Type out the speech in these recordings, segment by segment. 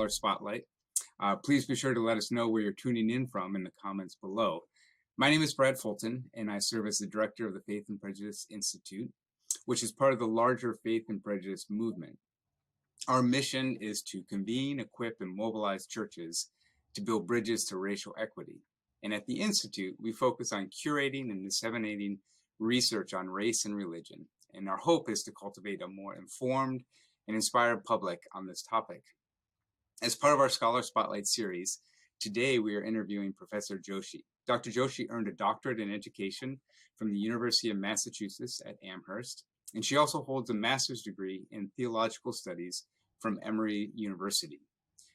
Scholar Spotlight. Please be sure to let us know where you're tuning in from in the comments below. My name is Brad Fulton, and I serve as the director of the Faith and Prejudice Institute, which is part of the larger Faith and Prejudice movement. Our mission is to convene, equip, and mobilize churches to build bridges to racial equity. And at the Institute, we focus on curating and disseminating research on race and religion. And our hope is to cultivate a more informed and inspired public on this topic. As part of our Scholar Spotlight series, today we are interviewing Professor Joshi. Dr. Joshi earned a doctorate in education from the University of Massachusetts at Amherst, and she also holds a master's degree in theological studies from Emory University.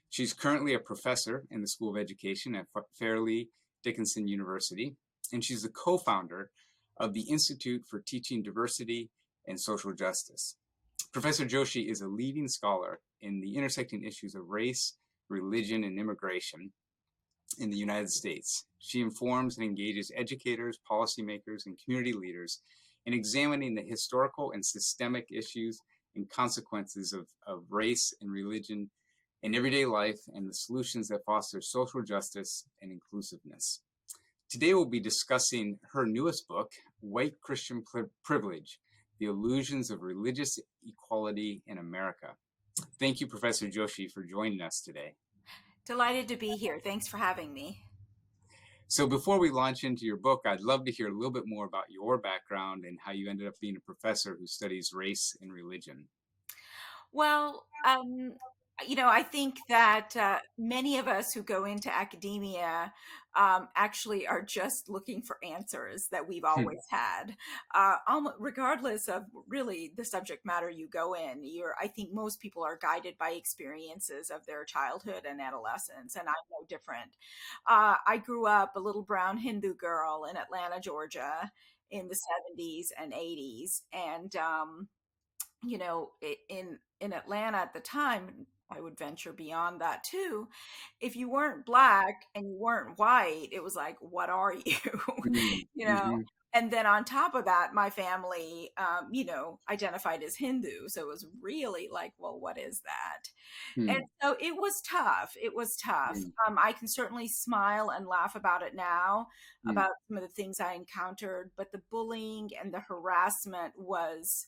She's currently a professor in the School of Education at Fairleigh Dickinson University, and she's the co-founder of the Institute for Teaching Diversity and Social Justice. Professor Joshi is a leading scholar in the intersecting issues of race, religion, and immigration in the United States. She informs and engages educators, policymakers, and community leaders in examining the historical and systemic issues and consequences of race and religion in everyday life and the solutions that foster social justice and inclusiveness. Today we'll be discussing her newest book, White Christian Privilege, The Illusions of Religious Equality in America. Thank you, Professor Joshi, for joining us today. Delighted to be here. Thanks for having me. So before we launch into your book, I'd love to hear a little bit more about your background and how you ended up being a professor who studies race and religion. Well, I think that many of us who go into academia actually are just looking for answers that we've always had, regardless of really the subject matter you go in. I think most people are guided by experiences of their childhood and adolescence, and I'm no different. I grew up a little brown Hindu girl in Atlanta, Georgia, in the 70s and 80s, and in Atlanta at the time, I would venture beyond that too. If you weren't Black and you weren't white, it was like, what are you? you know? Mm-hmm. And then on top of that, my family, identified as Hindu. So it was really like, well, what is that? And so it was tough. It was tough. I can certainly smile and laugh about it now, about some of the things I encountered, but the bullying and the harassment was,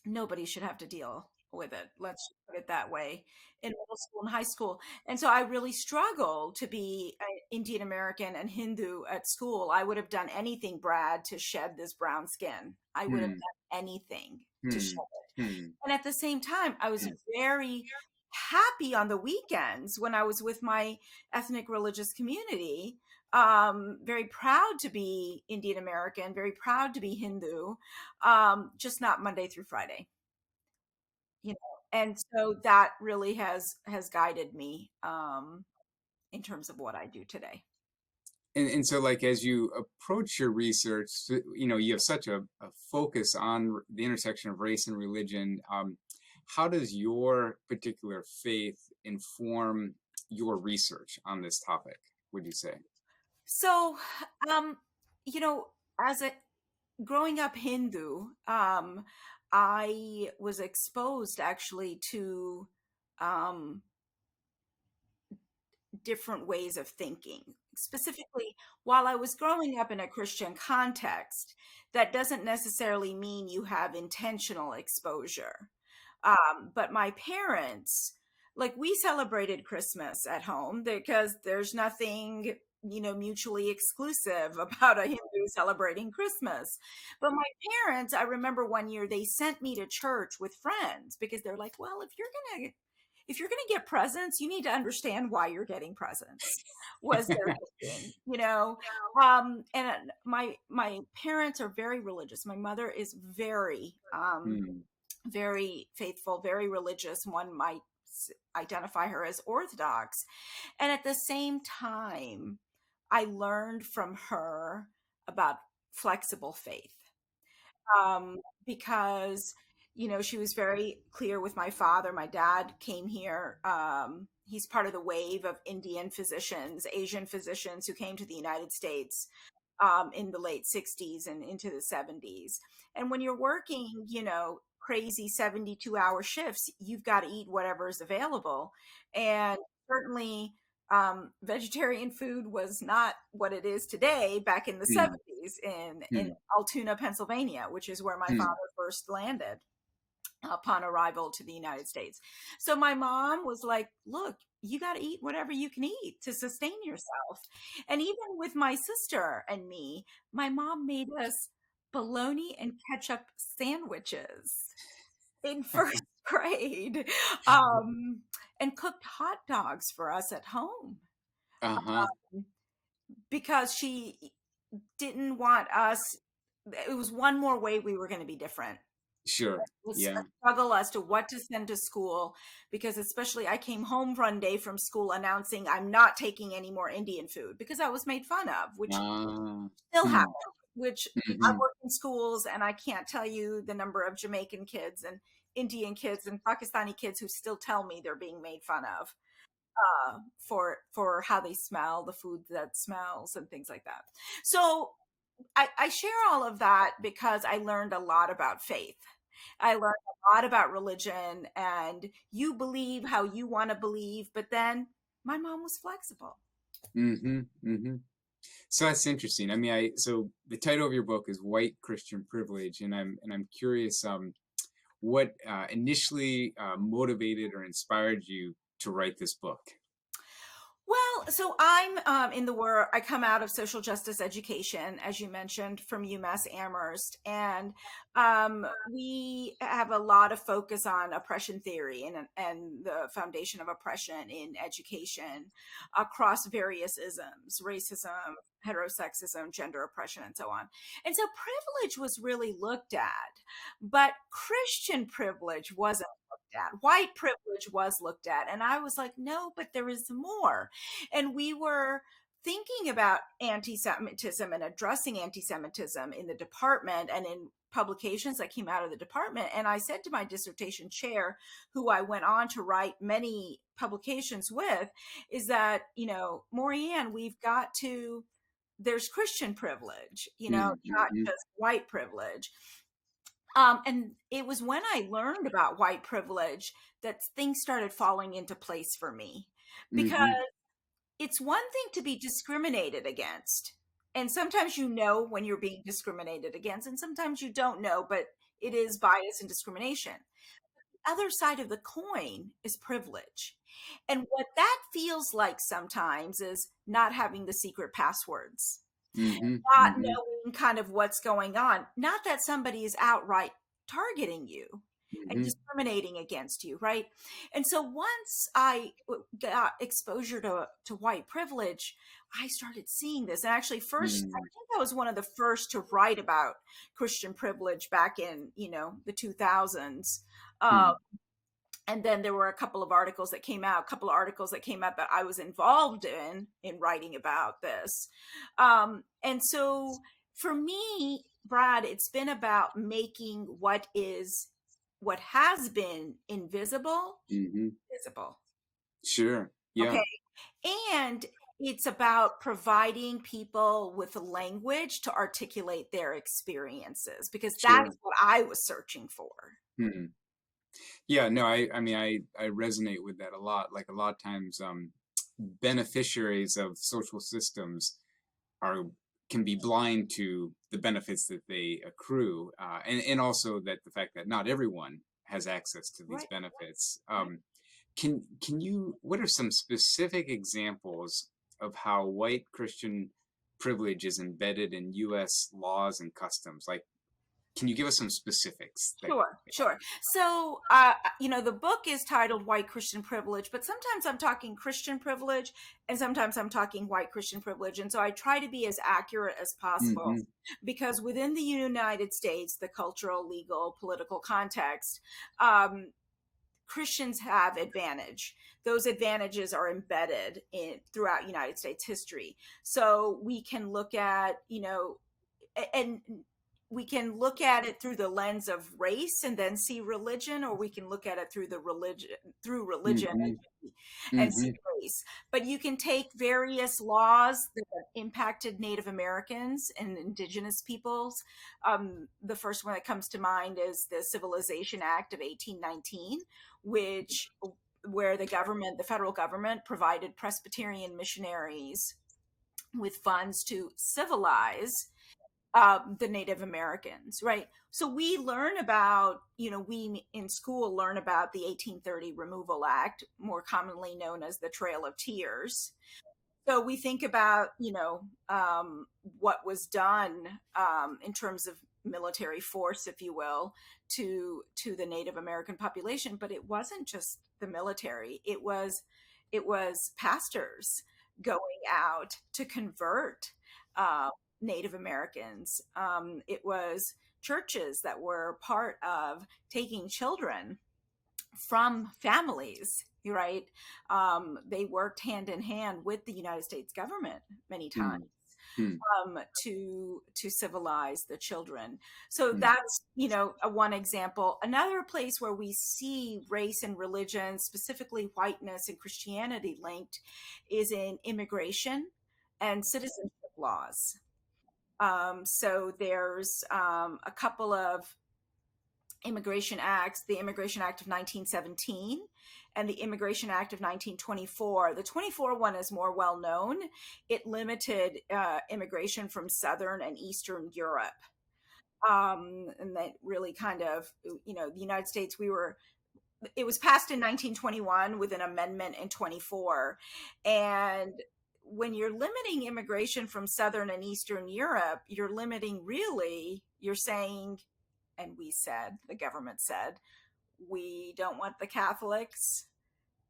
nobody should have to deal with it. Let's just put it that way, in middle school and high school. And so I really struggled to be Indian American and Hindu at school. I would have done anything, Brad, to shed this brown skin. I would have done anything to shed it. And at the same time, I was very happy on the weekends when I was with my ethnic religious community. Very proud to be Indian American, very proud to be Hindu, just not Monday through Friday, and so that really has guided me in terms of what I do today. And so, like, as you approach your research, you have such a focus on the intersection of race and religion. How does your particular faith inform your research on this topic, would you say? So, as a growing up Hindu, I was exposed actually to different ways of thinking. Specifically, while I was growing up in a Christian context, that doesn't necessarily mean you have intentional exposure. But my parents, like, we celebrated Christmas at home because there's nothing, mutually exclusive about a Hindu celebrating Christmas. But my parents, I remember one year they sent me to church with friends because they're like, well, if you're going to get presents, you need to understand why you're getting presents, was their thinking, and my parents are very religious. My mother is very, very faithful, very religious. One might identify her as Orthodox. And at the same time, I learned from her about flexible faith, because she was very clear with my father. My dad came here. He's part of the wave of Indian physicians, Asian physicians who came to the United States in the late 60s and into the 70s. And when you're working, crazy 72-hour shifts, you've got to eat whatever is available. And certainly, vegetarian food was not what it is today back in the mm, 70s in mm, Altoona, Pennsylvania, which is where my mm, father first landed upon arrival to the United States. So my mom was like, look, you got to eat whatever you can eat to sustain yourself. And even with my sister and me, my mom made us bologna and ketchup sandwiches in first grade, um, and cooked hot dogs for us at home uh-huh. because she didn't want us. It was one more way we were going to be different. Sure. Was a Yeah. struggle as to what to send to school, because especially I came home one day from school announcing I'm not taking any more Indian food because I was made fun of, which Uh, still happens, mm, which I mhm. work in schools and I can't tell you the number of Jamaican kids and Indian kids and Pakistani kids who still tell me they're being made fun of for how they smell, the food that smells and things like that. So I share all of that because I learned a lot about faith. I learned a lot about religion, and you believe how you want to believe, but then my mom was flexible. Mhm, mhm. So that's interesting. I mean, so the title of your book is White Christian Privilege, and I'm curious, what initially motivated or inspired you to write this book? Well, so I'm in the work. I come out of social justice education, as you mentioned, from UMass Amherst, and we have a lot of focus on oppression theory and the foundation of oppression in education across various isms: racism, heterosexism, gender oppression, and so on. And so privilege was really looked at, but Christian privilege wasn't looked at. White privilege was looked at, and I was like, no, but there is more. And we were thinking about anti-Semitism and addressing anti-Semitism in the department and in publications that came out of the department. And I said to my dissertation chair, who I went on to write many publications with, is that, Maurianne, we've got to, there's Christian privilege, Mm, not mhm, just white privilege. And it was when I learned about white privilege that things started falling into place for me, because mhm, it's one thing to be discriminated against. And sometimes you know when you're being discriminated against, and sometimes you don't know, but it is bias and discrimination. The other side of the coin is privilege. And what that feels like sometimes is not having the secret passwords, mhm, not mhm, knowing kind of what's going on. Not that somebody is outright targeting you and mhm, discriminating against you, right? And so once I got exposure to white privilege, I started seeing this. And actually, first, I mm, think I was one of the first to write about Christian privilege back in, the 2000s. mm, And then there were a couple of articles that came out, that I was involved in writing about this. And so for me, Brad, it's been about making what has been invisible mhm. visible. Sure. Okay. Yeah. And it's about providing people with language to articulate their experiences, because Sure. that's what I was searching for. Hmm. Yeah, no, I mean, I resonate with that a lot. Like a lot of times, beneficiaries of social systems are can be blind to the benefits that they accrue, and also that the fact that not everyone has access to these Right. benefits. Right. Can you? What are some specific examples of how white Christian privilege is embedded in U.S. laws and customs? Like, can you give us some specifics? That Sure, sure. So, the book is titled White Christian Privilege, but sometimes I'm talking Christian privilege and sometimes I'm talking white Christian privilege. And so I try to be as accurate as possible, hmm because within the United States, the cultural, legal, political context, um, Christians have advantage. Those advantages are embedded in throughout United States history. So we can look at, and we can look at it through the lens of race and then see religion, or we can look at it through religion Mm-hmm. and see Mm-hmm. race. But you can take various laws that impacted Native Americans and indigenous peoples. The first one that comes to mind is the Civilization Act of 1819, which where the federal government provided Presbyterian missionaries with funds to civilize the Native Americans, right? So we learn about, we in school learn about the 1830 Removal Act, more commonly known as the Trail of Tears. So we think about, what was done in terms of military force, if you will, to the Native American population. But it wasn't just the military; it was pastors going out to convert uh, Native Americans. It was churches that were part of taking children from families, right? They worked hand in hand with the United States government many times Mm-hmm. to civilize the children. So Mm-hmm. that's one example. Another place where we see race and religion, specifically whiteness and Christianity linked, is in immigration and citizenship laws. So there's a couple of immigration acts, the Immigration Act of 1917 and the Immigration Act of 1924. The 24 one is more well known. It limited immigration from Southern and Eastern Europe. And that really kind of, the United States, it was passed in 1921 with an amendment in 24. And when you're limiting immigration from Southern and Eastern Europe, you're saying, and the government said, we don't want the Catholics,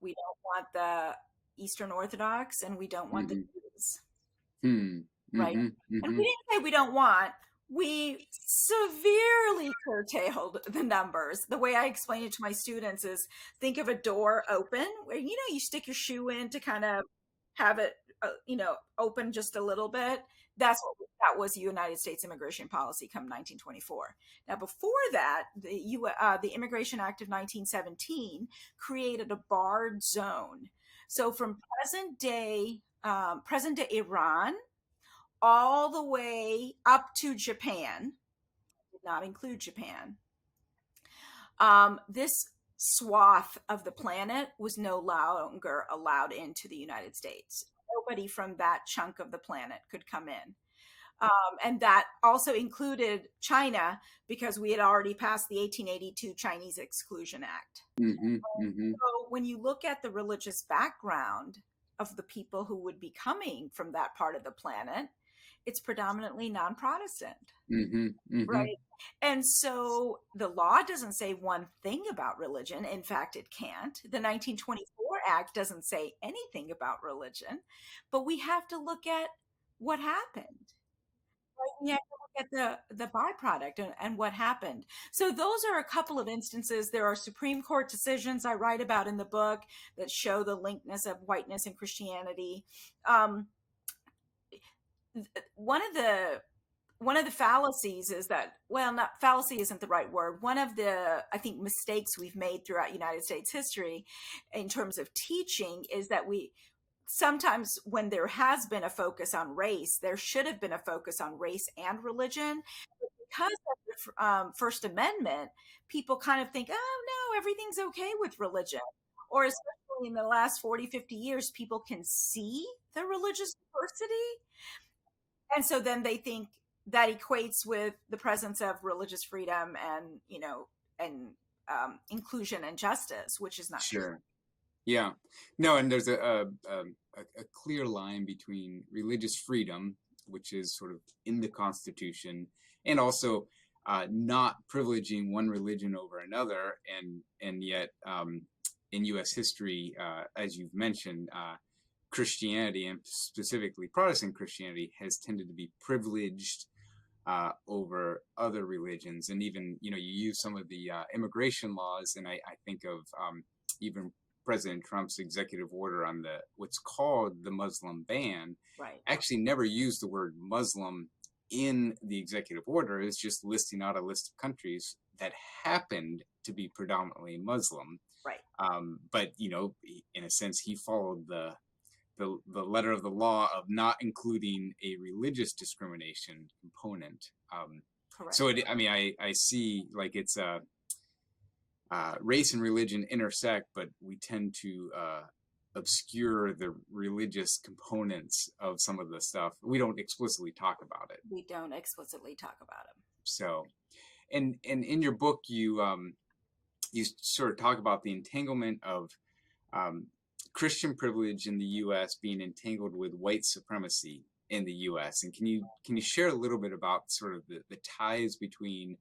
we don't want the Eastern Orthodox, and we don't want the Mm-hmm. Jews, right? Mm-hmm. And Mm-hmm. we didn't say we don't want, we severely curtailed the numbers. The way I explain it to my students is, think of a door open where, you stick your shoe in to kind of have it, open just a little bit. That was United States immigration policy come 1924. Now, before that, the Immigration Act of 1917 created a barred zone. So from present day Iran all the way up to Japan, did not include Japan. This swath of the planet was no longer allowed into the United States. Nobody from that chunk of the planet could come in. And that also included China, because we had already passed the 1882 Chinese Exclusion Act. Mm-hmm. Mm-hmm. So when you look at the religious background of the people who would be coming from that part of the planet, it's predominantly non-Protestant, Mm-hmm. Mm-hmm. right? And so the law doesn't say one thing about religion. In fact, it can't. The 1924 Act doesn't say anything about religion, but we have to look at what happened. We have to look at the byproduct and what happened. So those are a couple of instances. There are Supreme Court decisions I write about in the book that show the linkness of whiteness and Christianity. One of the fallacies is that, well, not fallacy isn't the right word. One of the, I think, mistakes we've made throughout United States history in terms of teaching is that we sometimes, when there has been a focus on race, there should have been a focus on race and religion. But because of the First Amendment, people kind of think, oh no, everything's okay with religion. Or especially in the last 40, 50 years, people can see the religious diversity. And so then they think that equates with the presence of religious freedom and, and inclusion and justice, which is not true. Sure. Yeah. No, and there's a clear line between religious freedom, which is sort of in the Constitution, and also not privileging one religion over another, and yet in U.S. history, as you've mentioned, Christianity, and specifically Protestant Christianity, has tended to be privileged over other religions. And even, you use some of the immigration laws, and I think of even President Trump's executive order on what's called the Muslim ban, Right. actually never used the word Muslim in the executive order is just listing out a list of countries that happened to be predominantly Muslim. Right. But in a sense, he followed the letter of the law of not including a religious discrimination component. Correct. So I see like it's race and religion intersect, but we tend to obscure the religious components of some of the stuff. We don't explicitly talk about it. We don't explicitly talk about it. So, and in your book, you sort of talk about the entanglement of Christian privilege in the U.S. being entangled with white supremacy in the U.S. And can you share a little bit about sort of the ties between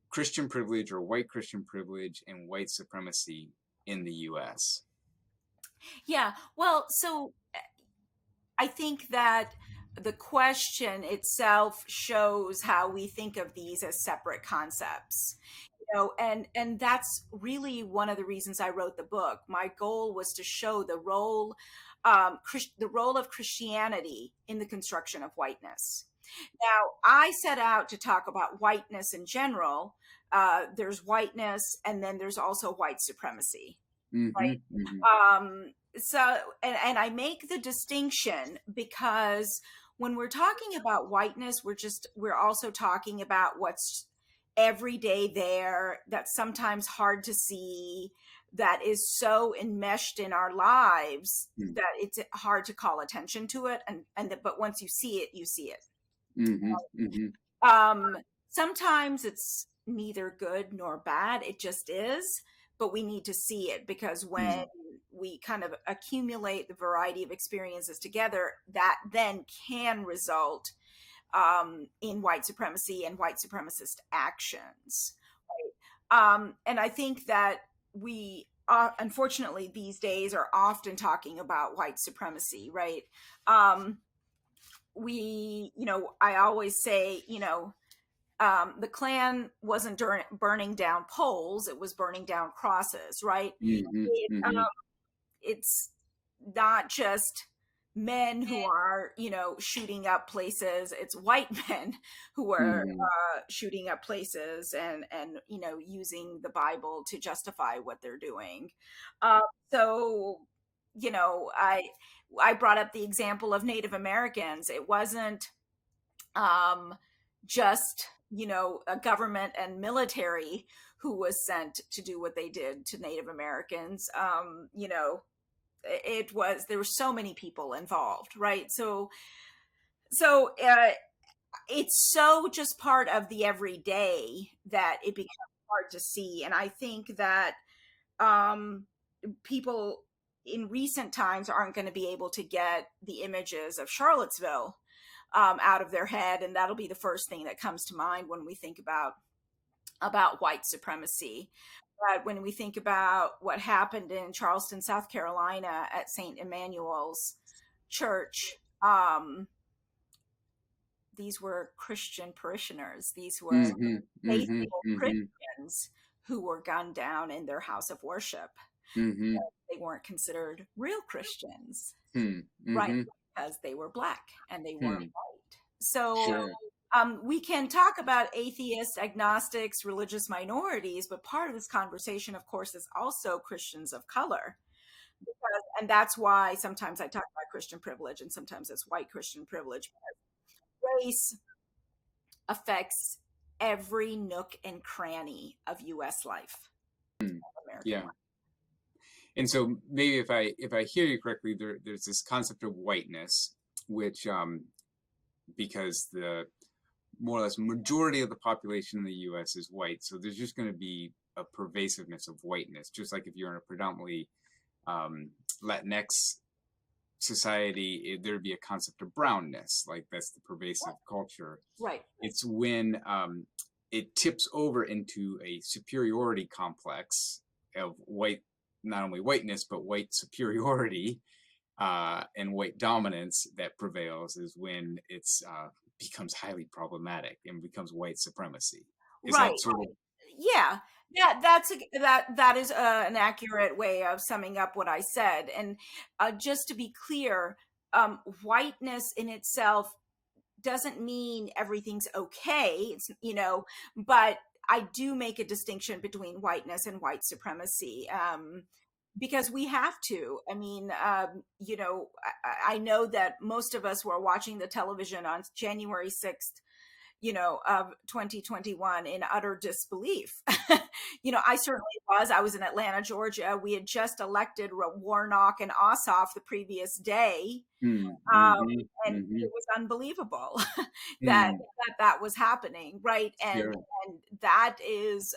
Christian privilege or white Christian privilege and white supremacy in the U.S.? Yeah. Well, so I think that the question itself shows how we think of these as separate concepts. And that's really one of the reasons I wrote the book. My goal was to show the role of Christianity in the construction of whiteness. Now, I set out to talk about whiteness in general. There's whiteness, and then there's also white supremacy, right? And I make the distinction because when we're talking about whiteness, we're also talking about what's every day there, that's sometimes hard to see, that is so enmeshed in our lives that it's hard to call attention to it. But once you see it, you see it. Sometimes it's neither good nor bad. It just is, but we need to see it, because when we kind of accumulate the variety of experiences together, that then can result in white supremacy and white supremacist actions. Right? And I think that we, unfortunately, these days are often talking about white supremacy, right? I always say, the Klan wasn't burning down poles, it was burning down crosses, right? It's not just men who are, shooting up places. It's white men who are shooting up places and using the Bible to justify what they're doing. So, I brought up the example of Native Americans. It wasn't just, a government and military who was sent to do what they did to Native Americans. There were so many people involved, right? So it's so just part of the everyday that it becomes hard to see. And I think that people in recent times aren't going to be able to get the images of Charlottesville out of their head, and that'll be the first thing that comes to mind when we think about white supremacy. But when we think about what happened in Charleston, South Carolina at St. Emmanuel's Church, these were Christian parishioners. These were faithful Christians who were gunned down in their house of worship. They weren't considered real Christians, right? Because they were Black and they weren't white. So we can talk about atheists, agnostics, religious minorities, but part of this conversation, of course, is also Christians of color. And that's why sometimes I talk about Christian privilege and sometimes it's white Christian privilege. Because race affects every nook and cranny of U.S. life. Yeah. And so maybe if I hear you correctly, there's this concept of whiteness, which because the more or less majority of the population in the U.S. is white, so there's just going to be a pervasiveness of whiteness. Just like if you're in a predominantly Latinx society, there'd be a concept of brownness, like that's the pervasive culture. Right. It's when it tips over into a superiority complex of white, not only whiteness, but white superiority and white dominance that prevails, is when it's becomes highly problematic and becomes white supremacy. Is right. That sort of... Yeah. That is an accurate way of summing up what I said. And just to be clear, whiteness in itself doesn't mean everything's okay. It's, but I do make a distinction between whiteness and white supremacy. Because we have to. I mean, I know that most of us were watching the television on January 6th, of 2021 in utter disbelief. I certainly was. I was in Atlanta, Georgia. We had just elected Warnock and Ossoff the previous day. Um, Mm-hmm, and mm-hmm, it was unbelievable that mm, that was happening, right? And sure. that is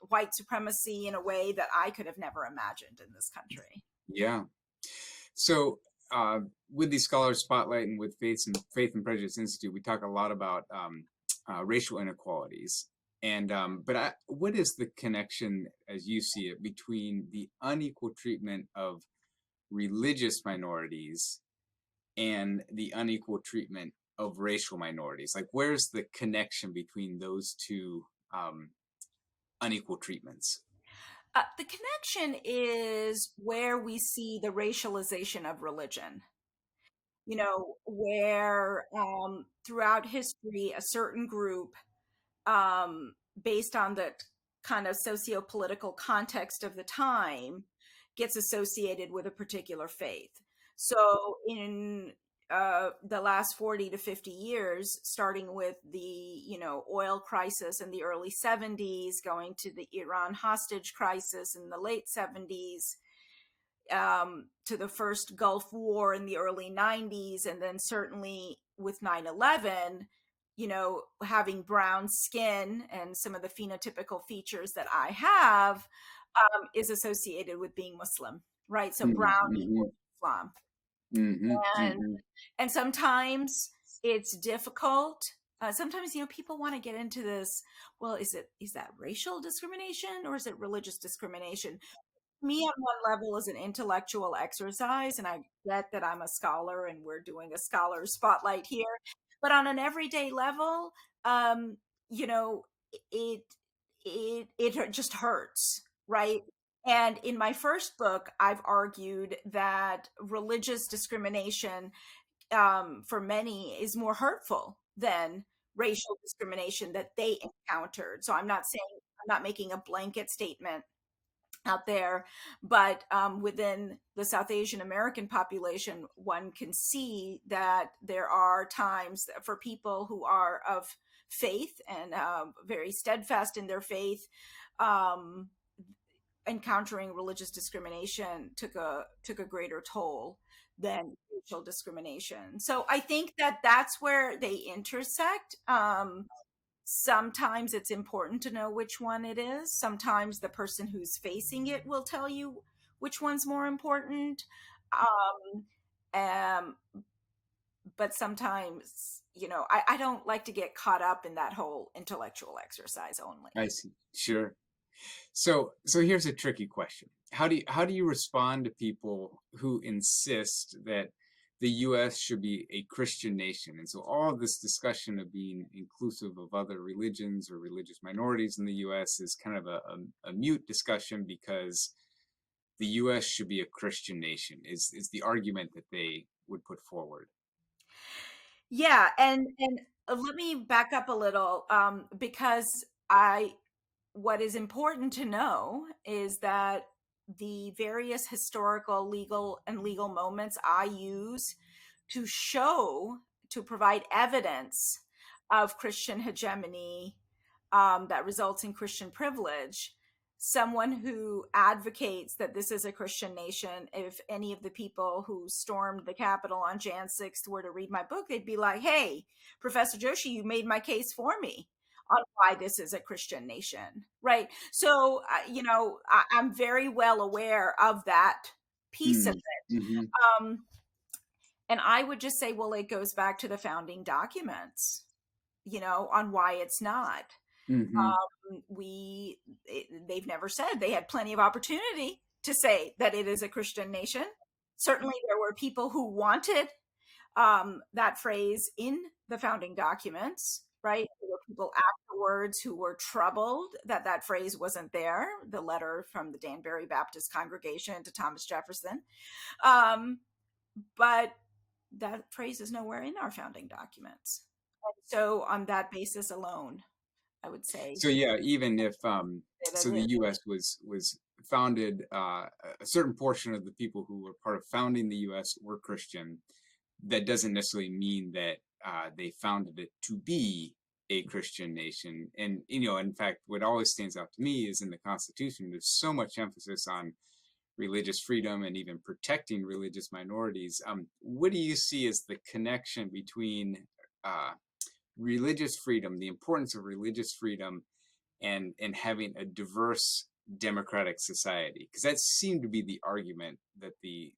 white supremacy in a way that I could have never imagined in this country. Yeah. So, with the Scholar Spotlight and with Faith and Prejudice Institute, we talk a lot about racial inequalities. And what is the connection, as you see it, between the unequal treatment of religious minorities and the unequal treatment of racial minorities? Like, where's the connection between those two unequal treatments? The connection is where we see the racialization of religion, where throughout history, a certain group, um, based on the kind of socio-political context of the time, gets associated with a particular faith. So in the last 40 to 50 years, starting with the oil crisis in the early 70s, going to the Iran hostage crisis in the late 70s, to the first Gulf War in the early 90s, and then certainly with 9/11, having brown skin and some of the phenotypical features that I have, is associated with being Muslim, right? So brown Mm-hmm, equals Islam. mm-hmm, And, mm-hmm. and sometimes it's difficult. Sometimes, people want to get into this. Well, is that racial discrimination or is it religious discrimination? Me on one level is an intellectual exercise, and I get that I'm a scholar and we're doing a scholar spotlight here, but on an everyday level, um you know it it just hurts, right? And in my first book, I've argued that religious discrimination, for many, is more hurtful than racial discrimination that they encountered. So I'm not making a blanket statement out there, but within the South Asian American population, one can see that there are times for people who are of faith and very steadfast in their faith, um, encountering religious discrimination took a greater toll than racial discrimination. So I think that that's where they intersect. Sometimes it's important to know which one it is. Sometimes the person who's facing it will tell you which one's more important. Um, um, but sometimes, I don't like to get caught up in that whole intellectual exercise only. I see. Sure. So here's a tricky question. How do you respond to people who insist that the US should be a Christian nation? And so all of this discussion of being inclusive of other religions or religious minorities in the US is kind of a mute discussion because the US should be a Christian nation is the argument that they would put forward. Yeah, and let me back up a little, because I what is important to know is that the various historical, legal moments I use to show, to provide evidence of Christian hegemony, that results in Christian privilege. Someone who advocates that this is a Christian nation, if any of the people who stormed the Capitol on Jan 6th were to read my book, they'd be like, hey, Professor Joshi, you made my case for me on why this is a Christian nation, right? So, I'm very well aware of that piece of Hmm. it. Hmm. Um, and I would just say, well, it goes back to the founding documents, on why it's not. Hmm. They've never said. They had plenty of opportunity to say that it is a Christian nation. Certainly, there were people who wanted that phrase in the founding documents, right? There were people afterwards who were troubled that that phrase wasn't there. The letter from the Danbury Baptist congregation to Thomas Jefferson. Um, but that phrase is nowhere in our founding documents. So on that basis alone, I would say So yeah, even if that so the it, U.S. was founded, a certain portion of the people who were part of founding the U.S. were Christian. That doesn't necessarily mean that they founded it to be a Christian nation. And in fact, what always stands out to me is in the Constitution, there's so much emphasis on religious freedom and even protecting religious minorities. What do you see as the connection between uh, religious freedom, the importance of religious freedom, and having a diverse democratic society? Because that seemed to be the argument that the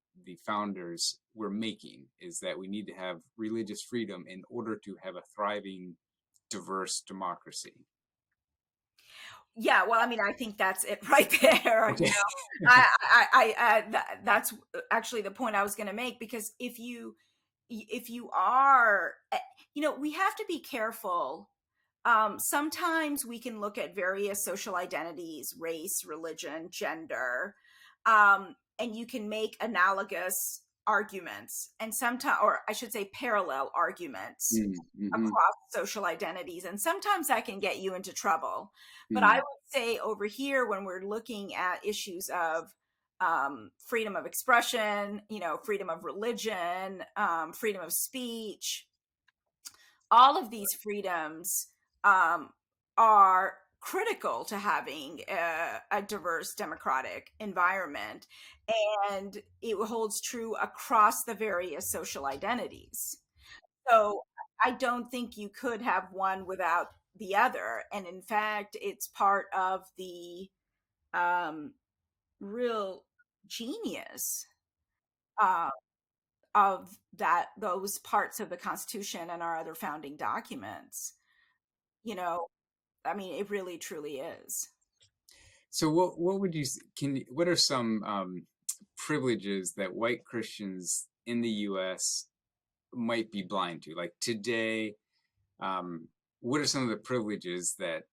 founders were making, is that we need to have religious freedom in order to have a thriving, diverse democracy. yeah, well, I mean, I think that's it right there. Okay. That's actually the point I was going to make, because if you are, we have to be careful. Sometimes we can look at various social identities, race, religion, gender, and you can make analogous arguments, and sometimes, or I should say, parallel arguments Mm-hmm. across social identities. And sometimes that can get you into trouble. But I Mm, would say over here, when we're looking at issues of freedom of expression, freedom of religion, freedom of speech, all of these freedoms um, are critical to having a diverse democratic environment, and it holds true across the various social identities. So I don't think you could have one without the other. And in fact, it's part of the um, real genius uh, of those parts of the Constitution and our other founding documents. You know, I mean, it really truly is. so what would you what are some privileges that white Christians in the U.S. might be blind to? Like today, um, what are some of the privileges that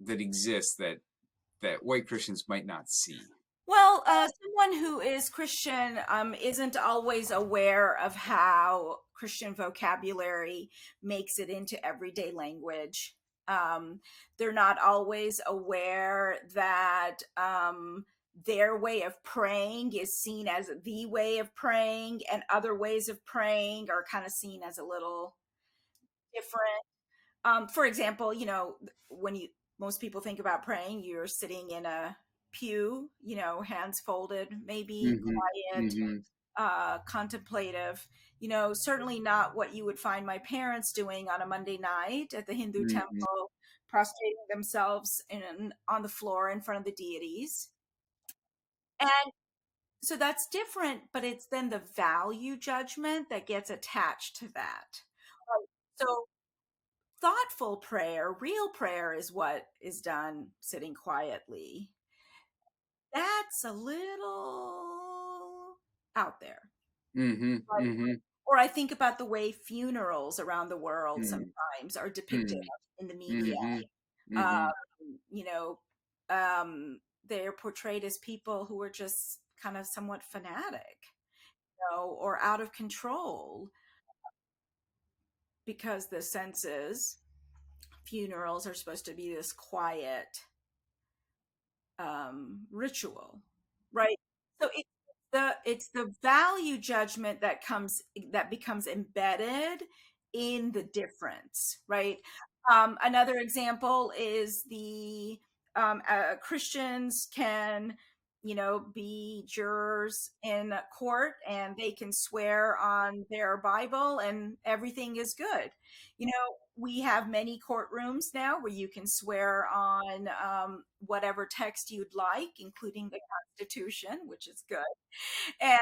exist that white Christians might not see? Well, someone who is Christian isn't always aware of how Christian vocabulary makes it into everyday language. They're not always aware that their way of praying is seen as the way of praying, and other ways of praying are kind of seen as a little different. For example, when you most people think about praying, you're sitting in a pew, hands folded, maybe Mm-hmm. quiet, Mm-hmm. contemplative. Certainly not what you would find my parents doing on a Monday night at the Hindu Mm-hmm. temple, prostrating themselves on the floor in front of the deities. And so that's different, but it's then the value judgment that gets attached to that. So thoughtful prayer, real prayer, is what is done sitting quietly. That's a little out there. Mm-hmm. Right? Mm-hmm. Or I think about the way funerals around the world Mm-hmm. sometimes are depicted in the media. Mm-hmm. Um, Mm-hmm. you know, they're portrayed as people who are just kind of somewhat fanatic, or out of control, because the sense is funerals are supposed to be this quiet ritual, right? So it's the value judgment that becomes embedded in the difference, right? Another example is the Christians can, be jurors in court, and they can swear on their Bible and everything is good. We have many courtrooms now where you can swear on whatever text you'd like, including the Constitution, which is good. And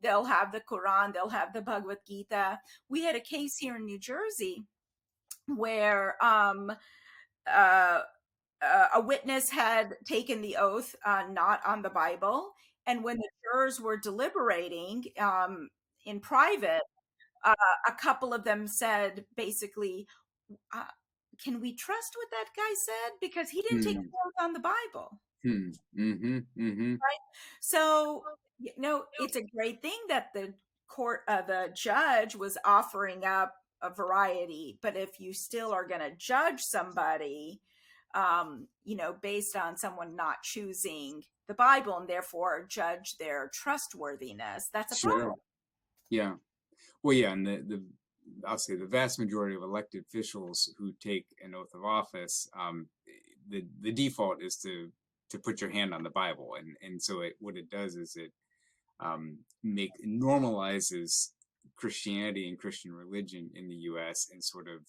they'll have the Quran, they'll have the Bhagavad Gita. We had a case here in New Jersey where uh, a witness had taken the oath not on the Bible. And when the jurors were deliberating in private, uh, a couple of them said basically, uh, can we trust what that guy said? Because he didn't take Mm-hmm. an oath on the Bible. Mm-hmm. Mm-hmm. Right. So, it's a great thing that the judge was offering up a variety. But if you still are going to judge somebody, based on someone not choosing the Bible and therefore judge their trustworthiness, that's a Sure. problem. Yeah. Well, yeah, and I'll say the vast majority of elected officials who take an oath of office, the default is to put your hand on the Bible, and so what it does is it make normalizes Christianity and Christian religion in the U.S. and sort of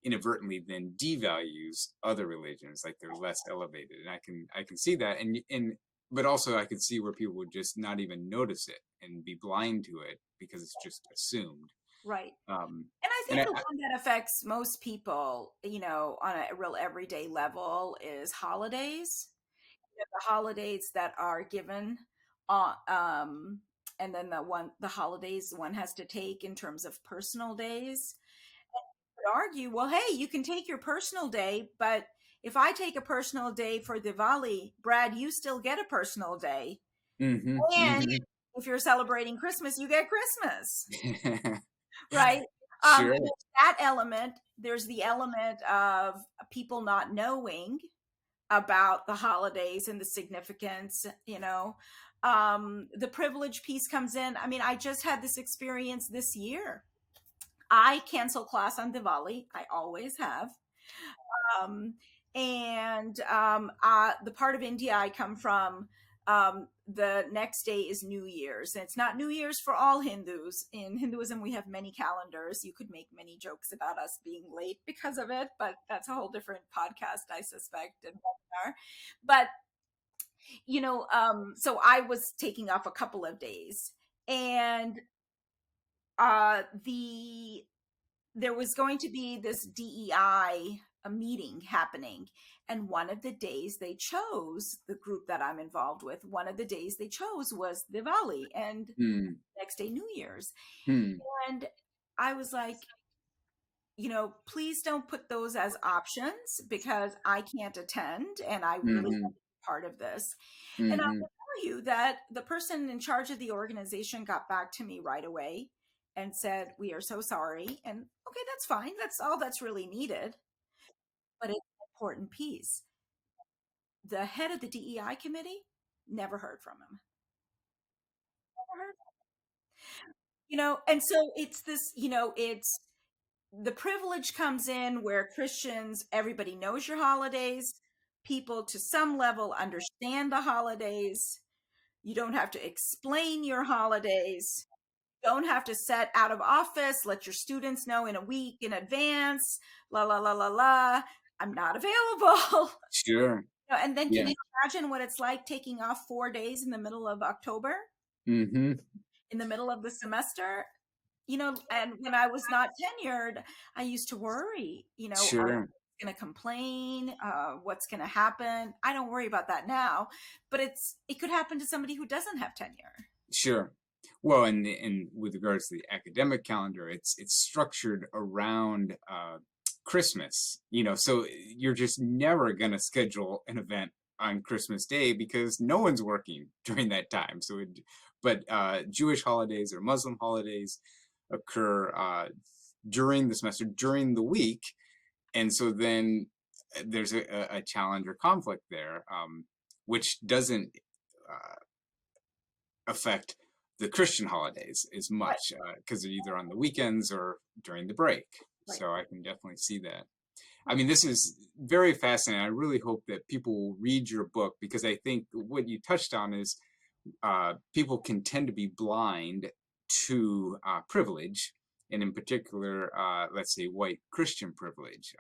inadvertently then devalues other religions, like they're less elevated. And I can see that, and but also I could see where people would just not even notice it and be blind to it because it's just assumed. Right. Um, And I and think the one that affects most people, on a real everyday level is holidays. The holidays that are given, and then the holidays one has to take in terms of personal days. Could argue, well, hey, you can take your personal day, but if I take a personal day for Diwali, Brad, you still get a personal day. hmm And hmm if you're celebrating Christmas, you get Christmas, right? Sure. That element, there's the element of people not knowing about the holidays and the significance, the privilege piece comes in. I mean, I just had this experience this year. I cancel class on Diwali. I always have. Um, and the part of India I come from, the next day is New Year's. And it's not New Year's for all Hindus. In Hinduism, we have many calendars. You could make many jokes about us being late because of it, but that's a whole different podcast, I suspect, and webinar. But so I was taking off a couple of days, and the there was going to be this DEI a meeting happening, and one of the days they chose, the group that I'm involved with, one of the days they chose was Diwali and Hmm. next day New Year's. Hmm. And I was like, please don't put those as options because I can't attend and I really Hmm. want to be part of this. And I Hmm. will tell you that the person in charge of the organization got back to me right away and said, "We are so sorry." And okay, that's fine. That's all that's really needed. But it's an important piece. The head of the DEI committee, never heard from him. Never heard. And so it's this, it's the privilege comes in where Christians, everybody knows your holidays. People to some level understand the holidays. You don't have to explain your holidays. You don't have to set out of office, let your students know in a week in advance, la, la, la, la, la. I'm not available. Sure. And then can Yeah. you imagine what it's like taking off 4 days in the middle of October, Hmm. in the middle of the semester? And when I was not tenured, I used to worry, are Sure. going to complain? What's going to happen? I don't worry about that now, but it could happen to somebody who doesn't have tenure. Sure. Well, and with regards to the academic calendar, it's structured around Christmas. So you're just never going to schedule an event on Christmas Day because no one's working during that time. But Jewish holidays or Muslim holidays occur during the semester, during the week, and so then there's a challenge or conflict there, which doesn't uh, affect the Christian holidays as Right, much because they're either on the weekends or during the break. right. So I can definitely see that. I mean, this is very fascinating. I really hope that people will read your book because I think what you touched on is people can tend to be blind to privilege, and in particular, let's say white Christian privilege.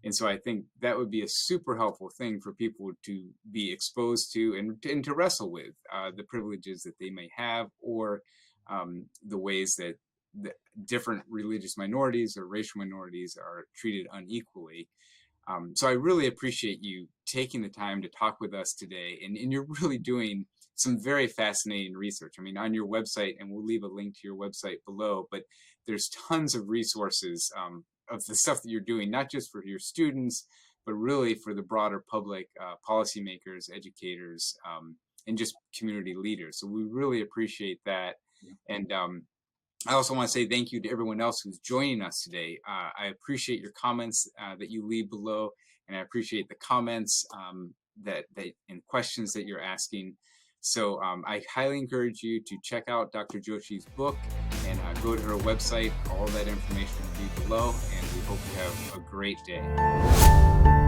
And so I think that would be a super helpful thing for people to be exposed to and to wrestle with the privileges that they may have or the ways that the different religious minorities or racial minorities are treated unequally. So I really appreciate you taking the time to talk with us today, and you're really doing some very fascinating research. I mean, on your website, and we'll leave a link to your website below, but there's tons of resources of the stuff that you're doing, not just for your students, but really for the broader public, policymakers, educators, and just community leaders. So we really appreciate that. And I also want to say thank you to everyone else who's joining us today. I appreciate your comments that you leave below, and I appreciate the comments that and questions that you're asking. So I highly encourage you to check out Dr. Joshi's book and go to her website. All that information will be below, and we hope you have a great day.